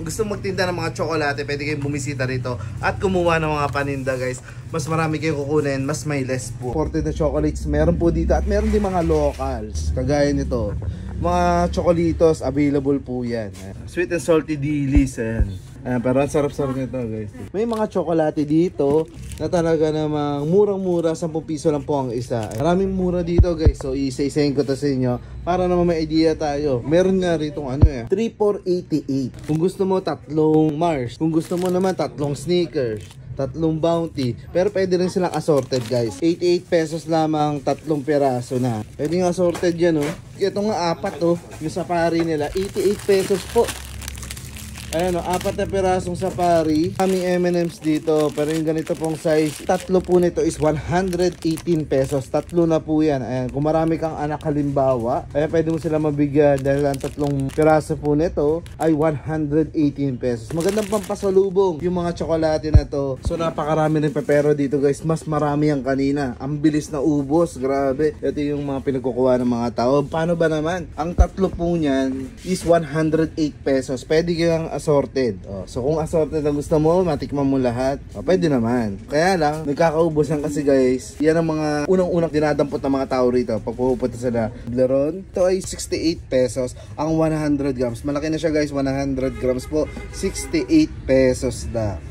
gusto magtinda ng mga tsokolate, pwede kayong bumisita rito at kumuha ng mga paninda guys. Mas marami kayong kukunin, mas may less po. Imported na chocolates, meron po dito at meron din mga locals, kagaya nito. Mga chocolitos, available po yan. Sweet and salty dilis, ayan. Pero ang sarap-sarap nito guys. May mga tsokolate dito na talaga namang murang-mura, 10 piso lang po ang isa. Maraming mura dito guys. So isa-isahin ko to sa inyo para naman may idea tayo. Meron nga rito 3 for 88. Kung gusto mo 3 Mars, kung gusto mo naman 3 Snickers, 3 Bounty. Pero pwede rin silang assorted guys. 88 pesos lamang 3 piraso na. Pwede nga assorted yan Ito nga 4 yung safari nila. 88 pesos po. Ayan 4 na pirasong safari. Kami M&M's dito. Pero yung ganito pong size, 3 po nito is 118 pesos. 3 na po yan. Ayan, kung marami kang anak halimbawa, ayan, pwede mo sila mabigyan dahil ang 3 piraso po nito ay 118 pesos. Magandang pampasalubong yung mga tsokolate na to. So napakarami rin pepero dito guys. Mas marami ang kanina. Ang bilis na ubos. Grabe. Ito yung mga pinagkukuha ng mga tao. Paano ba naman? Ang 3 po niyan is 108 pesos. Pwede kang assorted. So kung assorted ang gusto mo, matikman mo lahat, pwede naman. Kaya lang, nagkakaubos yan kasi guys, yan ang mga unang-unang dinadampot ng mga tao rito pag pupunta sa Toblerone. Ito ay 68 pesos ang 100 grams. Malaki na siya guys, 100 grams po. 68 pesos na.